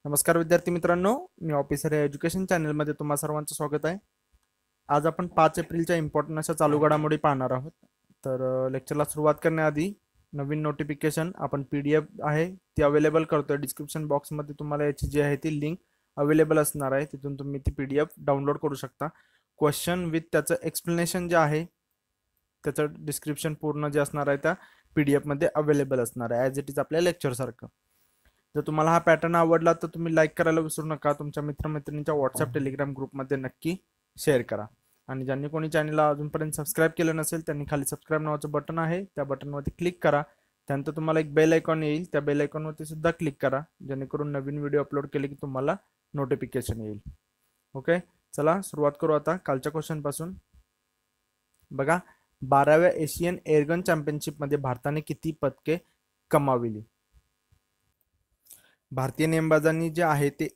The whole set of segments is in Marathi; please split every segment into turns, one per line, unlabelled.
नमस्कार विद्यार्थी मित्रांनो, मी ऑफिसर या एज्युकेशन चॅनलमध्ये तुम्हा सर्वांचं स्वागत आहे. आज आपण 5 एप्रिलच्या इम्पॉर्टंट अशा चालू घडामोडी पाहणार आहोत. तर लेक्चरला सुरुवात करण्याआधी नवीन नोटिफिकेशन आपण PDF आहे ती अवेलेबल करतोय. डिस्क्रिप्शन बॉक्समध्ये तुम्हाला याची जी आहे ती लिंक अवेलेबल असणार आहे, तिथून तुम्ही ती PDF डाउनलोड करू शकता. क्वेश्चन विथ त्याचं एक्सप्लेनेशन जे आहे त्याचं डिस्क्रिप्शन पूर्ण जे असणार आहे त्या PDF मध्ये अवेलेबल असणार आहे, ॲज इट इज आपल्या लेक्चरसारखं. जर तुम्हाला हा पॅटर्न आवडला तर तुम्ही लाईक करायला विसरू नका. तुमच्या मित्रमैत्रिणींच्या व्हॉट्सअप टेलिग्राम ग्रुपमध्ये नक्की शेअर करा. आणि ज्यांनी कोणी चॅनलला अजूनपर्यंत सबस्क्राईब केलं नसेल त्यांनी खाली सबस्क्राईब नावाचं बटन आहे, त्या बटनवरती क्लिक करा. त्यानंतर तुम्हाला एक बेल आयकॉन येईल, त्या बेल आयकॉनवरती सुद्धा क्लिक करा, जेणेकरून नवीन व्हिडिओ अपलोड केले की तुम्हाला नोटिफिकेशन येईल. ओके, चला सुरुवात करू आता कालच्या क्वेश्चन पासून. बघा, 12व्या एशियन एअरगन चॅम्पियनशिपमध्ये भारताने किती पदके कमाविली? भारतीय नेमबाजांनी जे आहे ते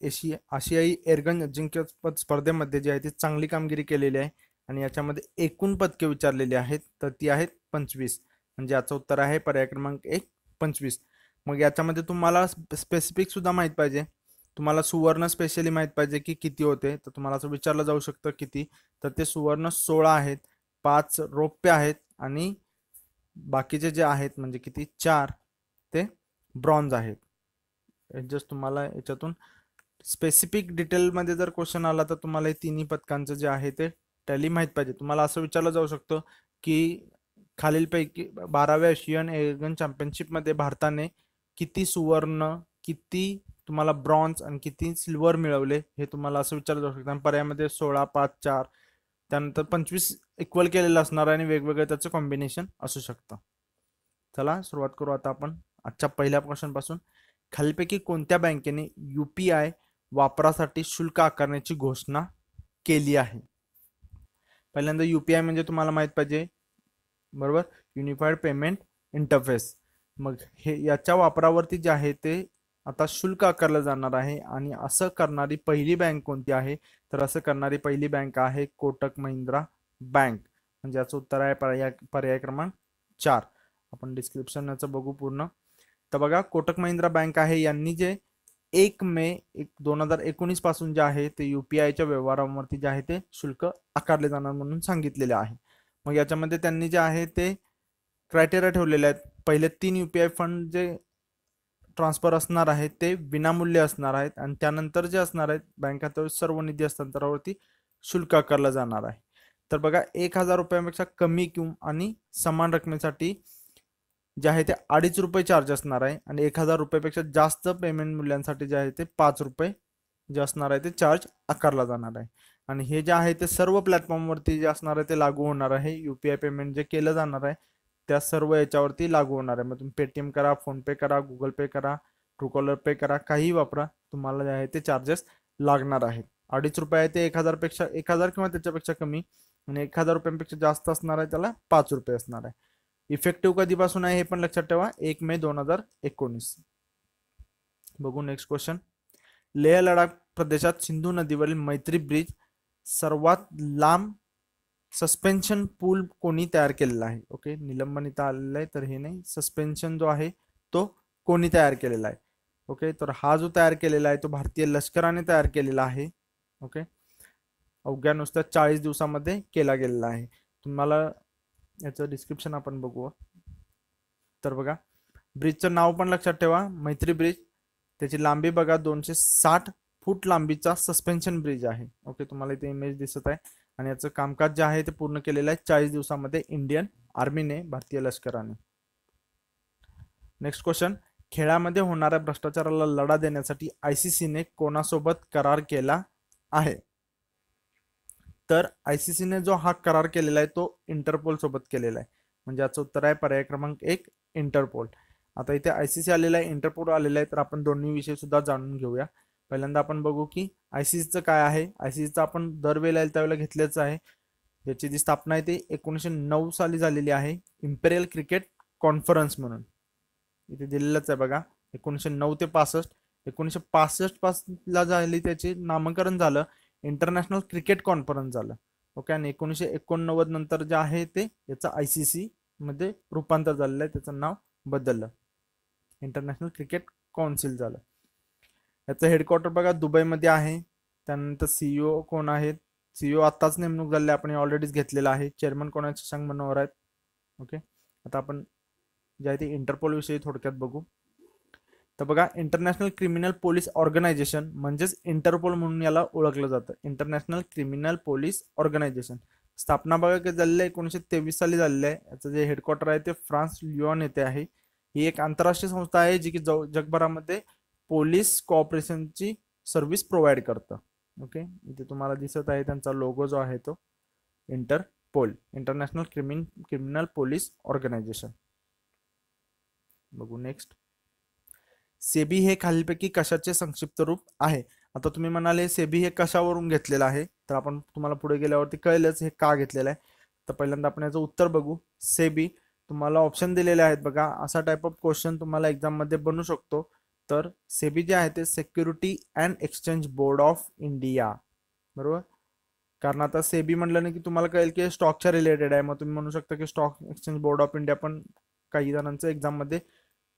आशियाई एअरगन अजिंक्यपद स्पर्धेमध्ये जे आहे ते चांगली कामगिरी केलेली आहे. आणि याच्यामध्ये एकूण पदके विचारलेली आहेत तर ती आहेत 25. म्हणजे याचं उत्तर आहे पर्याय क्रमांक 1, 25. मग याच्यामध्ये तुम्हाला स्पेसिफिक सुद्धा माहित पाहिजे. तुम्हाला सुवर्ण स्पेशली माहित पाहिजे की किती होते, तर तुम्हाला असं विचारलं जाऊ शकतं किती, तर ते सुवर्ण 16 आहेत, 5 रौप्य आहेत आणि बाकीचे जे आहेत म्हणजे किती 4 ते ब्रॉन्झ आहेत. जस्ट तुम्हाला याच्यातून स्पेसिफिक डिटेलमध्ये जर क्वेश्चन आला तर तुम्हाला हे तिन्ही पदकांचं जे आहे ते टॅली माहीत पाहिजे. तुम्हाला असं विचारलं जाऊ शकतं की खालीलपैकी 12व्या एशियन एअरगन चॅम्पियनशिपमध्ये भारताने किती सुवर्ण, किती तुम्हाला ब्रॉन्झ आणि किती सिल्वर मिळवले, हे तुम्हाला असं विचारलं जाऊ शकतं. पर्यायामध्ये 16, 5, 4 त्यानंतर 25 इक्वल केलेलं असणार आणि वेगवेगळं त्याचं कॉम्बिनेशन असू शकतं. चला सुरुवात करू आता आपण आजच्या पहिल्या क्वेश्चन पासून. खालीलपैकी कोणत्या बँकेने UPI वापरासाठी शुल्क आकारण्याची घोषणा केली आहे? पहिल्यांदा UPI म्हणजे तुम्हाला माहित पाहिजे, बरोबर, युनिफाईड पेमेंट इंटरफेस. मग हे याच्या वापरावरती जे आहे ते आता शुल्क आकारलं जाणार आहे. आणि असं करणारी पहिली बँक कोणती आहे? तर असं करणारी पहिली बँक आहे कोटक महिंद्रा बँक. म्हणजे याचं उत्तर आहे पर्याय क्रमांक 4. आपण डिस्क्रिप्शन याचं बघू पूर्ण. तर बघा, कोटक महिंद्रा बँक आहे यांनी जे 1 मे 2019 पासून जे आहे ते UPIच्या व्यवहारांवरती जे आहे ते शुल्क आकारले जाणार म्हणून सांगितलेले आहे. मग याच्यामध्ये त्यांनी जे आहे ते क्रायटेरिया ठेवलेले आहेत. पहिले 3 UPI फंड जे ट्रान्सफर असणार आहेत ते विनामूल्य असणार आहेत. आणि त्यानंतर जे असणार आहेत बँक खात्यावर सर्व निधी हस्तांतरावरती शुल्क आकारलं जाणार आहे. तर बघा, 1000 रुपयांपेक्षा कमी किंवा आणि समान रकमेसाठी जे आहे ते 2.5 रुपये चार्ज असणार आहे. आणि 1000 रुपयापेक्षा जास्त पेमेंट मूल्यांसाठी जे आहे ते 5 रुपये जे असणार आहे ते चार्ज आकारला जाणार आहे. आणि हे जे आहे ते सर्व प्लॅटफॉर्मवरती जे असणार आहे ते लागू होणार आहे. UPI पेमेंट जे केलं जाणार आहे त्या सर्व याच्यावरती लागू होणार आहे. मग तुम्ही पेटीएम करा, फोनपे करा, गुगल पे करा, ट्रूकॉलर पे करा, काही वापरा, तुम्हाला जे आहे ते चार्जेस लागणार आहेत. 2.5 रुपये आहे ते 1000 किंवा त्याच्यापेक्षा कमी, आणि 1000 रुपयांपेक्षा जास्त असणार आहे त्याला 5 रुपये असणार आहे. इफेक्टिव्ह कधीपासून आहे हे पण लक्षात ठेवा, 1 मे 2019. बघू नेक्स्ट क्वेश्चन. लेह लडाख प्रदेशात सिंधू नदीवरील मैत्री ब्रिज सर्वात लांब सस्पेन्शन पूल कोणी तयार केलेला आहे? ओके, निलंबन इथं आलेलं आहे तर हे नाही, सस्पेन्शन जो आहे तो कोणी तयार केलेला आहे? ओके, तर हा जो तयार केलेला आहे तो भारतीय लष्कराने तयार केलेला आहे. ओके, अवघ्या नुसत्या 40 दिवसामध्ये केला गेलेला आहे. तुम्हाला याचं डिस्क्रिप्शन आपण बघू. तर बघा, ब्रिजचं नाव पण लक्षात ठेवा, मैत्री ब्रिज. त्याची लांबी बघा, 260 फूट लांबीचा सस्पेन्शन ब्रिज आहे. ओके, तुम्हाला इथे इमेज दिसत आहे. आणि याचं कामकाज जे आहे ते पूर्ण केलेलं आहे 40 दिवसामध्ये इंडियन आर्मीने, भारतीय लष्कराने. Next question. खेळामध्ये होणाऱ्या भ्रष्टाचाराला लढा देण्यासाठी ICCने कोणासोबत करार केला आहे? तर ICCने जो हा करार केलेला आहे तो इंटरपोल सोबत केलेला आहे. म्हणजे याचं उत्तर आहे पर्याय क्रमांक 1, इंटरपोल. आता इथे ICC आलेला आहे, इंटरपोल आलेला आहे, तर आपण दोन्ही विषय सुद्धा जाणून घेऊया. पहिल्यांदा आपण बघू की ICCचं काय आहे. ICCचं आपण दरवेळेला त्यावेळेला घेतलेच आहे. याची जी स्थापना आहे ती 1909 साली झालेली आहे, इम्पेरियल क्रिकेट कॉन्फरन्स म्हणून. इथे दिलेलंच आहे बघा, 1909 ते 65. 1965 पासून झाली त्याचे नामकरण झालं, इंटरनॅशनल क्रिकेट कॉन्फरन्स झालं. ओके, आणि 1989 नंतर जे आहे ते याचं ICC मध्ये रूपांतर झालेलं आहे, त्याचं नाव बदललं, इंटरनॅशनल क्रिकेट काउन्सिल झालं. याचं हेडक्वार्टर बघा दुबईमध्ये आहे. त्यानंतर सीईओ कोण आहेत, सीईओ आत्ताच नेमणूक झाली, आपण ऑलरेडीच घेतलेला आहे. चेअरमन कोण आहेत, शशांक मनोहर आहेत. ओके, आता आपण जे आहे ते इंटरपोल विषयी थोडक्यात बघू. तर बघा, इंटरनॅशनल क्रिमिनल पोलीस ऑर्गनायझेशन म्हणजेच इंटरपोल म्हणून याला ओळखलं जातं. इंटरनॅशनल क्रिमिनल पोलीस ऑर्गनायझेशन स्थापना बघा की झालेली आहे 1923 साली झालेली आहे. याचं जे हेडक्वार्टर आहे ते फ्रान्स लिओन येथे आहे. ही एक आंतरराष्ट्रीय संस्था आहे जी की जगभरामध्ये पोलीस कोऑपरेशनची सर्व्हिस प्रोव्हाइड करतं. ओके, इथे तुम्हाला दिसत आहे त्यांचा लोगो जो आहे तो Interpol, International Criminal Police Organization. बघू नेक्स्ट. सेबी हे खालीलपैकी कशाचे संक्षिप्त रूप आहे. आता तुम्ही म्हणाले सेबी हे कशावरून घेतलेलं आहे, तर आपण तुम्हाला पुढे गेल्यावरती कळेलच हे का घेतलेलं आहे. तर पहिल्यांदा आपण याचं उत्तर बघू. सेबी तुम्हाला ऑप्शन दिलेले आहेत बघा, असा टाइप ऑफ क्वेश्चन तुम्हाला एक्झाम मध्ये बनू शकतो. तर सेबी जे आहे ते security and exchange board of India, बरोबर. कारण आता सेबी म्हटलं ना की तुम्हाला कळेल की स्टॉकच्या रिलेटेड आहे, मग तुम्ही म्हणू शकता की stock exchange board of India, पण काही जणांचं एक्झाम मध्ये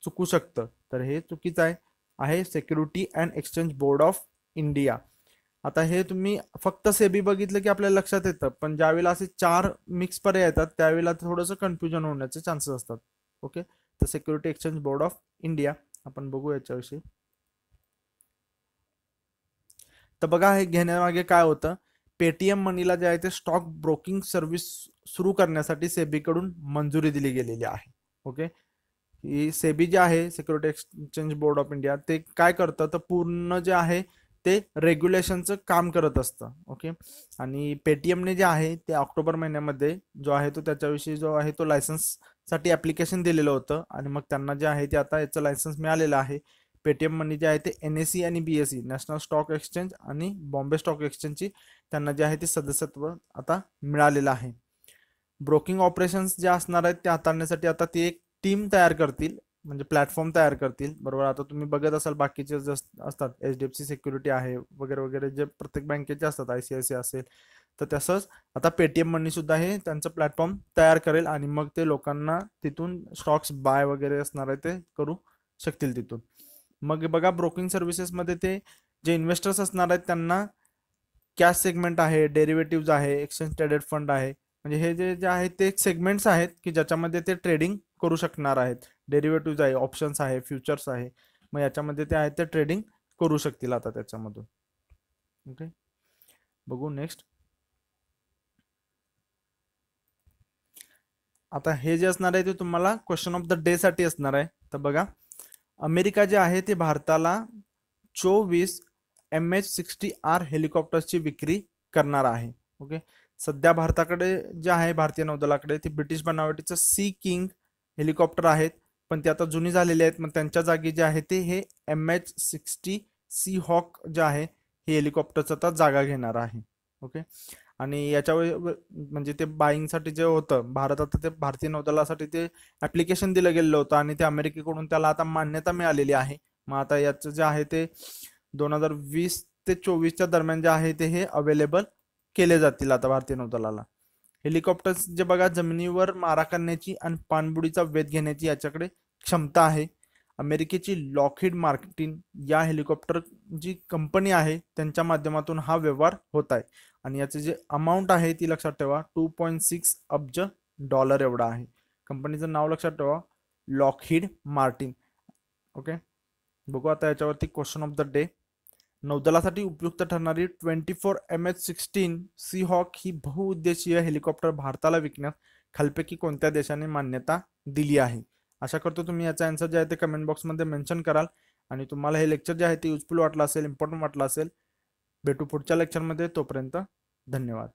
चुकू शकतं, तर हे चुकीचं आहे security and exchange board of India. आता हे तुम्ही फक्त सेबी बघितलं की आपल्याला लक्षात येतं, पण ज्यावेळेला असे 4 मिक्स पर्याय येतात त्यावेळेला थोडंसं कन्फ्युजन होण्याचे चान्सेस असतात. ओके, तर security exchange board of India आपण बघू याच्याविषयी. तर बघा, हे घेण्यामागे काय होतं, पेटीएम मनीला जे आहे ते स्टॉक ब्रोकिंग सर्व्हिस सुरू करण्यासाठी सेबीकडून मंजुरी दिली गेलेली आहे. ओके, ही सेबी जे आहे security exchange board of India, ते काय करतं तर पूर्ण जे आहे ते रेग्युलेशनचं काम करत असतं. ओके, आणि पेटीएमने जे आहे ते ऑक्टोबर महिन्यामध्ये जो आहे तो त्याच्याविषयी जो आहे तो लायसन्ससाठी ॲप्लिकेशन दिलेलं होतं, आणि मग त्यांना जे आहे ते आता याचं लायसन्स मिळालेलं आहे. पेटीएम मनी जे आहे ते NSE आणि BSE नॅशनल स्टॉक एक्सचेंज आणि बॉम्बे स्टॉक एक्सचेंजची त्यांना जे आहे ते सदस्यत्व आता मिळालेलं आहे. ब्रोकिंग ऑपरेशन्स जे असणार आहेत ते हाताळण्यासाठी आता ती एक टीम तयार करतील, म्हणजे प्लॅटफॉर्म तयार करतील, बरोबर. आता तुम्ही बघत असाल बाकीचे जे असतात HDFC सिक्युरिटी आहे वगैरे वगैरे, जे प्रत्येक बँकेचे असतात, ICICI असेल, तर तसंच आता पेटीएम मनी सुद्धा हे त्यांचं प्लॅटफॉर्म तयार करेल, आणि मग ते लोकांना तिथून स्टॉक्स बाय वगैरे असणार आहे ते करू शकतील तिथून. मग बघा, ब्रोकिंग सर्व्हिसेसमध्ये ते जे इन्व्हेस्टर्स असणार आहेत त्यांना कॅश सेगमेंट आहे, डेरिव्हेटिव्ह आहे, एक्सचेंज ट्रेडेड फंड आहे, म्हणजे हे जे जे आहे ते सेगमेंट्स आहेत की ज्याच्यामध्ये ते ट्रेडिंग करू शकणार आहेत. डेरिव्हेटिव्ह आहे, ऑप्शन्स आहे, फ्युचर्स आहे, मग याच्यामध्ये ते आहे ते ट्रेडिंग करू शकतील आता त्याच्यामधून. ओके, बघू नेक्स्ट. आता हे जे असणार आहे ते तुम्हाला क्वेश्चन ऑफ द डे साठी असणार आहे. तर बघा, अमेरिका जे आहे ते भारताला 24 MH-60R हेलिकॉप्टर्सची विक्री करणार आहे. ओके, सध्या भारताकडे जे आहे भारतीय नौदलाकडे ते ब्रिटिश बनावटीचं सी किंग हेलिकॉप्टर आहेत, पण ते आता जुनी झालेली आहेत. मग त्यांच्या जागी जे आहे ते हे MH-60 सी हॉक जे आहे हे हेलिकॉप्टरचं आता जागा घेणार आहे. ओके, आणि याच्यावर म्हणजे ते बाईंगसाठी जे होतं भारत, आता ते भारतीय नौदलासाठी ते ऍप्लिकेशन दिलं गेलेलं होतं, आणि ते अमेरिकेकडून त्याला आता मान्यता मिळालेली आहे. मग आता याचं जे आहे ते 2020 ते 24च्या दरम्यान जे आहे ते हे अवेलेबल केले जातील आता भारतीय नौदलाला. हेलिकॉप्टर्स जे बघा जमिनीवर मारा करण्याची आणि पाणबुडीचा वेध घेण्याची याच्याकडे क्षमता आहे. अमेरिकेची लॉकहीड मार्टिन या हेलिकॉप्टर जी कंपनी आहे त्यांच्या माध्यमातून हा व्यवहार होत आहे, आणि याचे जे अमाऊंट आहे ती लक्षात ठेवा, $2.6 अब्ज एवढा आहे. कंपनीचं नाव लक्षात ठेवा, लॉकहीड मार्टिन. ओके, बघू आता याच्यावरती क्वेश्चन ऑफ द डे. नौदलासाठी उपयुक्त ठरणारी 24 MH-16 सी हॉक ही बहुउद्देशीय हेलिकॉप्टर भारताला विकण्यास खालपैकी कोणत्या देशाने मान्यता दिली आहे. आशा करतो तुम्ही याचा आन्सर जे आहे ते कमेंट बॉक्समध्ये मेन्शन कराल, आणि तुम्हाला हे लेक्चर जे आहे ते युजफुल वाटलं असेल, इम्पॉर्टंट वाटलं असेल. भेटू पुढच्या लेक्चरमध्ये, तोपर्यंत धन्यवाद.